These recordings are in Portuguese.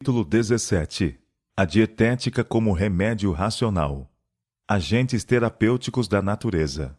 Capítulo 17. A dietética como remédio racional. Agentes terapêuticos da natureza.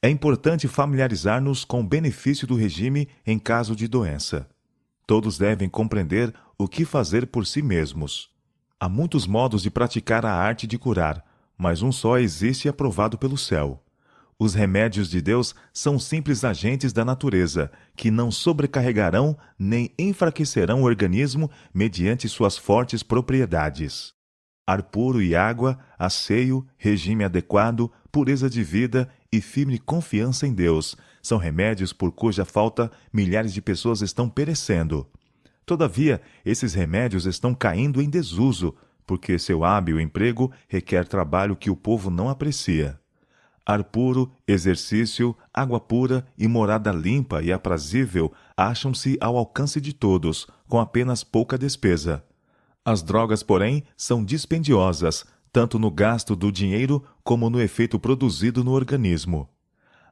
É importante familiarizar-nos com o benefício do regime em caso de doença. Todos devem compreender o que fazer por si mesmos. Há muitos modos de praticar a arte de curar, mas um só existe e aprovado pelo céu. Os remédios de Deus são simples agentes da natureza, que não sobrecarregarão nem enfraquecerão o organismo mediante suas fortes propriedades. Ar puro e água, asseio, regime adequado, pureza de vida e firme confiança em Deus são remédios por cuja falta milhares de pessoas estão perecendo. Todavia, esses remédios estão caindo em desuso, porque seu hábil emprego requer trabalho que o povo não aprecia. Ar puro, exercício, água pura e morada limpa e aprazível acham-se ao alcance de todos, com apenas pouca despesa. As drogas, porém, são dispendiosas, tanto no gasto do dinheiro como no efeito produzido no organismo.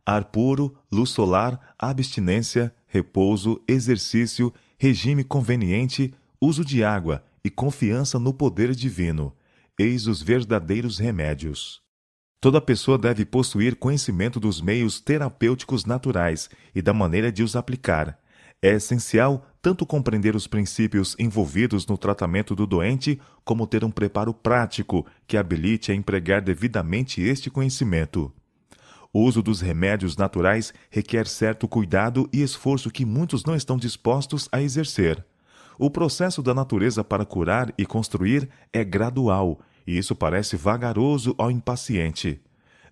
Ar puro, luz solar, abstinência, repouso, exercício, regime conveniente, uso de água e confiança no poder divino. Eis os verdadeiros remédios. Toda pessoa deve possuir conhecimento dos meios terapêuticos naturais e da maneira de os aplicar. É essencial tanto compreender os princípios envolvidos no tratamento do doente, como ter um preparo prático que habilite a empregar devidamente este conhecimento. O uso dos remédios naturais requer certo cuidado e esforço que muitos não estão dispostos a exercer. O processo da natureza para curar e construir é gradual, e isso parece vagaroso ao impaciente.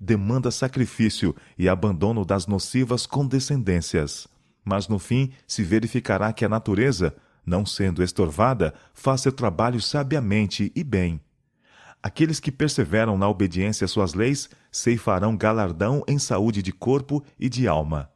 Demanda sacrifício e abandono das nocivas condescendências. Mas no fim se verificará que a natureza, não sendo estorvada, faz seu trabalho sabiamente e bem. Aqueles que perseveram na obediência às suas leis ceifarão galardão em saúde de corpo e de alma.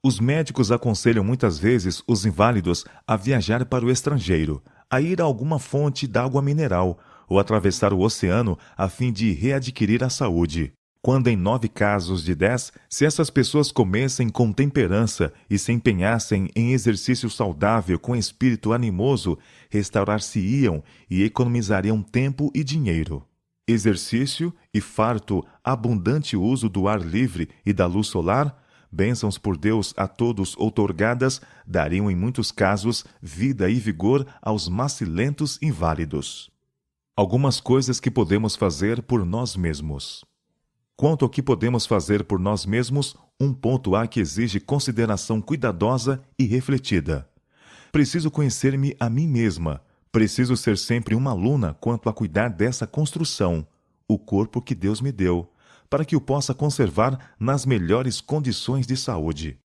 Os médicos aconselham muitas vezes os inválidos a viajar para o estrangeiro, a ir a alguma fonte d'água mineral, ou atravessar o oceano a fim de readquirir a saúde. Quando em 9 casos de 10, se essas pessoas comessem com temperança e se empenhassem em exercício saudável com espírito animoso, restaurar-se-iam e economizariam tempo e dinheiro. Exercício e farto, abundante uso do ar livre e da luz solar, bênçãos por Deus a todos outorgadas, dariam em muitos casos vida e vigor aos macilentos inválidos. Algumas coisas que podemos fazer por nós mesmos. Quanto ao que podemos fazer por nós mesmos, um ponto há que exige consideração cuidadosa e refletida. Preciso conhecer-me a mim mesma. Preciso ser sempre uma aluna quanto a cuidar dessa construção, o corpo que Deus me deu, para que o possa conservar nas melhores condições de saúde.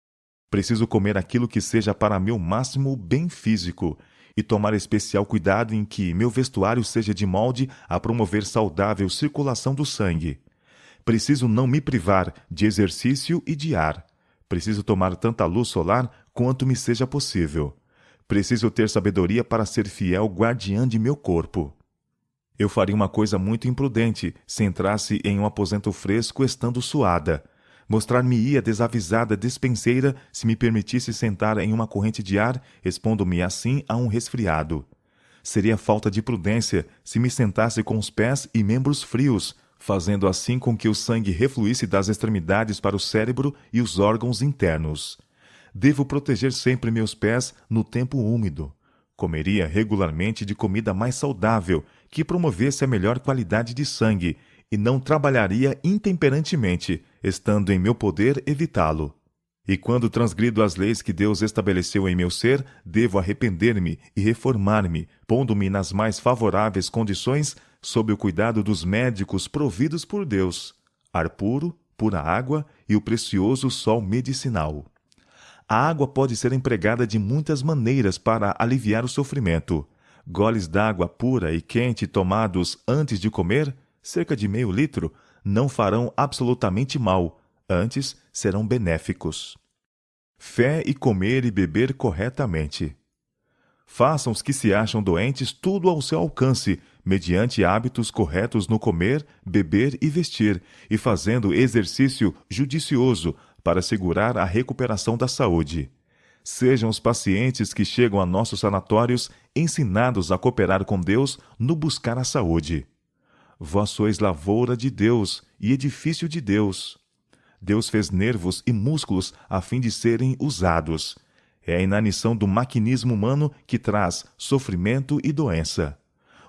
Preciso comer aquilo que seja para meu máximo bem físico, e tomar especial cuidado em que meu vestuário seja de molde a promover saudável circulação do sangue. Preciso não me privar de exercício e de ar. Preciso tomar tanta luz solar quanto me seja possível. Preciso ter sabedoria para ser fiel guardiã de meu corpo. Eu faria uma coisa muito imprudente se entrasse em um aposento fresco estando suada. Mostrar-me-ia desavisada despenseira se me permitisse sentar em uma corrente de ar, expondo-me assim a um resfriado. Seria falta de prudência se me sentasse com os pés e membros frios, fazendo assim com que o sangue refluísse das extremidades para o cérebro e os órgãos internos. Devo proteger sempre meus pés no tempo úmido. Comeria regularmente de comida mais saudável, que promovesse a melhor qualidade de sangue, e não trabalharia intemperantemente, estando em meu poder evitá-lo. E quando transgrido as leis que Deus estabeleceu em meu ser, devo arrepender-me e reformar-me, pondo-me nas mais favoráveis condições, sob o cuidado dos médicos providos por Deus, ar puro, pura água e o precioso sol medicinal. A água pode ser empregada de muitas maneiras para aliviar o sofrimento. Goles d'água pura e quente tomados antes de comer, cerca de meio litro, não farão absolutamente mal, antes serão benéficos. Fé e comer e beber corretamente. Façam os que se acham doentes tudo ao seu alcance, mediante hábitos corretos no comer, beber e vestir, e fazendo exercício judicioso para assegurar a recuperação da saúde. Sejam os pacientes que chegam a nossos sanatórios ensinados a cooperar com Deus no buscar a saúde. Vós sois lavoura de Deus e edifício de Deus. Deus fez nervos e músculos a fim de serem usados. É a inanição do maquinismo humano que traz sofrimento e doença.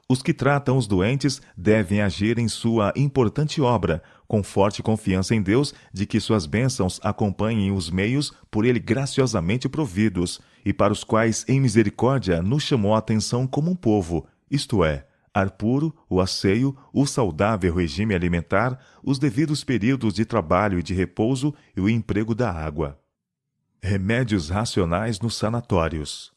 Os que tratam os doentes devem agir em sua importante obra, com forte confiança em Deus de que suas bênçãos acompanhem os meios por Ele graciosamente providos, e para os quais, em misericórdia, nos chamou a atenção como um povo, isto é, ar puro, o asseio, o saudável regime alimentar, os devidos períodos de trabalho e de repouso e o emprego da água. Remédios racionais nos sanatórios.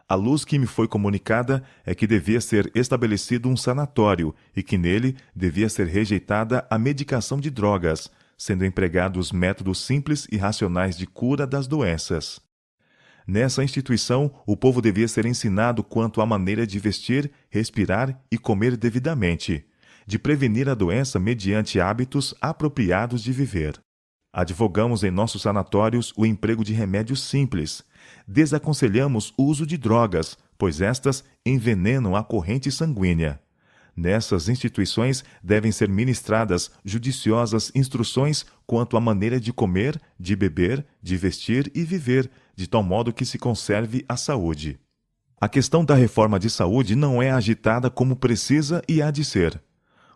A luz que me foi comunicada é que devia ser estabelecido um sanatório e que nele devia ser rejeitada a medicação de drogas, sendo empregados métodos simples e racionais de cura das doenças. Nessa instituição, o povo devia ser ensinado quanto à maneira de vestir, respirar e comer devidamente, de prevenir a doença mediante hábitos apropriados de viver. Advogamos em nossos sanatórios o emprego de remédios simples. Desaconselhamos o uso de drogas, pois estas envenenam a corrente sanguínea. Nessas instituições devem ser ministradas judiciosas instruções quanto à maneira de comer, de beber, de vestir e viver, de tal modo que se conserve a saúde. A questão da reforma de saúde não é agitada como precisa e há de ser.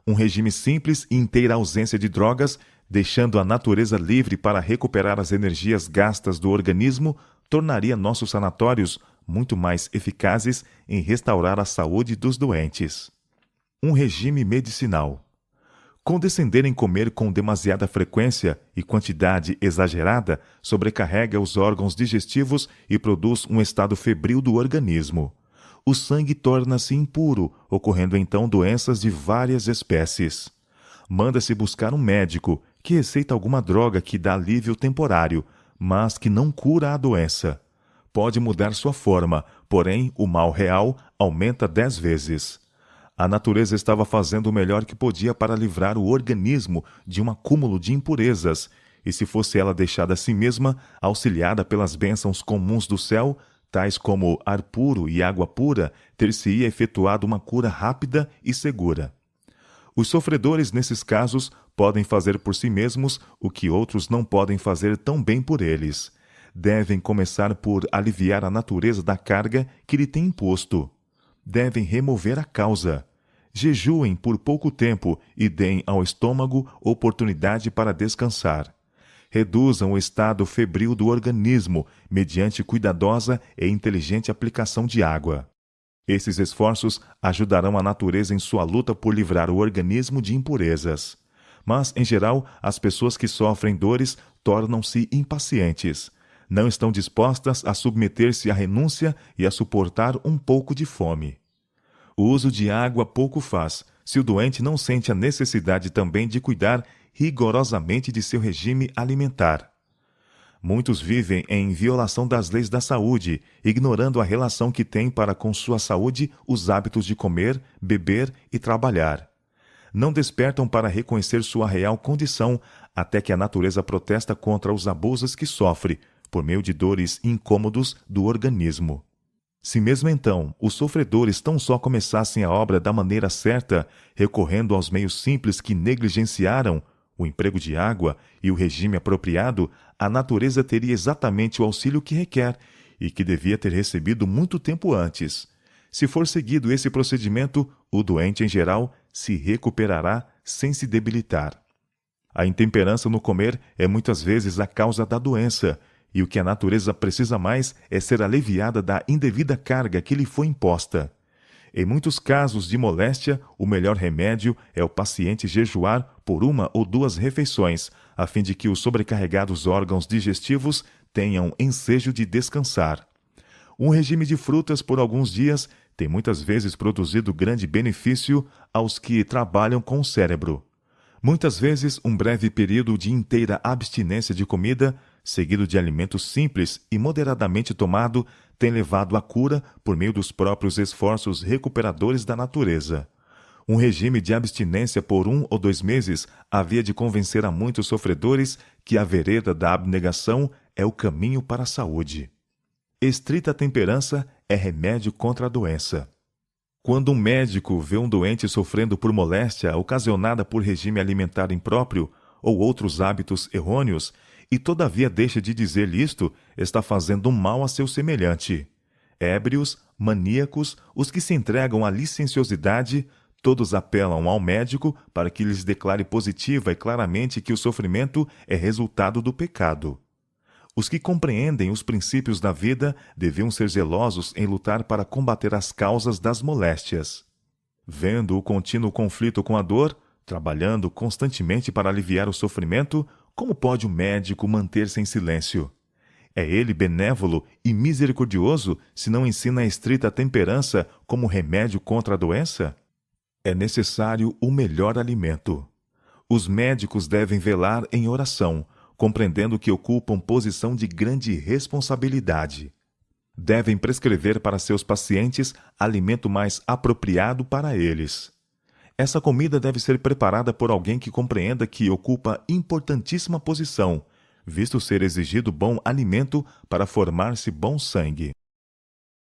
Um regime simples e inteira ausência de drogas, deixando a natureza livre para recuperar as energias gastas do organismo, tornaria nossos sanatórios muito mais eficazes em restaurar a saúde dos doentes. Um regime medicinal. Condescender em comer com demasiada frequência e quantidade exagerada sobrecarrega os órgãos digestivos e produz um estado febril do organismo. O sangue torna-se impuro, ocorrendo então doenças de várias espécies. Manda-se buscar um médico que receita alguma droga que dá alívio temporário, mas que não cura a doença. Pode mudar sua forma, porém o mal real aumenta 10 vezes. A natureza estava fazendo o melhor que podia para livrar o organismo de um acúmulo de impurezas, e se fosse ela deixada a si mesma, auxiliada pelas bênçãos comuns do céu, tais como ar puro e água pura, ter-se-ia efetuado uma cura rápida e segura. Os sofredores, nesses casos, podem fazer por si mesmos o que outros não podem fazer tão bem por eles. Devem começar por aliviar a natureza da carga que lhe tem imposto. Devem remover a causa. Jejuem por pouco tempo e deem ao estômago oportunidade para descansar. Reduzam o estado febril do organismo mediante cuidadosa e inteligente aplicação de água. Esses esforços ajudarão a natureza em sua luta por livrar o organismo de impurezas. Mas, em geral, as pessoas que sofrem dores tornam-se impacientes. Não estão dispostas a submeter-se à renúncia e a suportar um pouco de fome. O uso de água pouco faz, se o doente não sente a necessidade também de cuidar rigorosamente de seu regime alimentar. Muitos vivem em violação das leis da saúde, ignorando a relação que têm para com sua saúde os hábitos de comer, beber e trabalhar. Não despertam para reconhecer sua real condição, até que a natureza protesta contra os abusos que sofre, por meio de dores incômodos do organismo. Se mesmo então os sofredores tão só começassem a obra da maneira certa, recorrendo aos meios simples que negligenciaram, o emprego de água e o regime apropriado, a natureza teria exatamente o auxílio que requer e que devia ter recebido muito tempo antes. Se for seguido esse procedimento, o doente em geral se recuperará sem se debilitar. A intemperança no comer é muitas vezes a causa da doença, e o que a natureza precisa mais é ser aliviada da indevida carga que lhe foi imposta. Em muitos casos de moléstia, o melhor remédio é o paciente jejuar por 1 ou 2 refeições, a fim de que os sobrecarregados órgãos digestivos tenham ensejo de descansar. Um regime de frutas por alguns dias tem muitas vezes produzido grande benefício aos que trabalham com o cérebro. Muitas vezes, um breve período de inteira abstinência de comida, seguido de alimentos simples e moderadamente tomado, tem levado à cura por meio dos próprios esforços recuperadores da natureza. Um regime de abstinência por 1 ou 2 meses havia de convencer a muitos sofredores que a vereda da abnegação é o caminho para a saúde. Estrita temperança é remédio contra a doença. Quando um médico vê um doente sofrendo por moléstia ocasionada por regime alimentar impróprio ou outros hábitos errôneos, e todavia deixa de dizer-lhe isto, está fazendo um mal a seu semelhante. Ébrios, maníacos, os que se entregam à licenciosidade, todos apelam ao médico para que lhes declare positiva e claramente que o sofrimento é resultado do pecado. Os que compreendem os princípios da vida deviam ser zelosos em lutar para combater as causas das moléstias. Vendo o contínuo conflito com a dor, trabalhando constantemente para aliviar o sofrimento, como pode o médico manter-se em silêncio? É ele benévolo e misericordioso se não ensina a estrita temperança como remédio contra a doença? É necessário o melhor alimento. Os médicos devem velar em oração, compreendendo que ocupam posição de grande responsabilidade. Devem prescrever para seus pacientes alimento mais apropriado para eles. Essa comida deve ser preparada por alguém que compreenda que ocupa importantíssima posição, visto ser exigido bom alimento para formar-se bom sangue.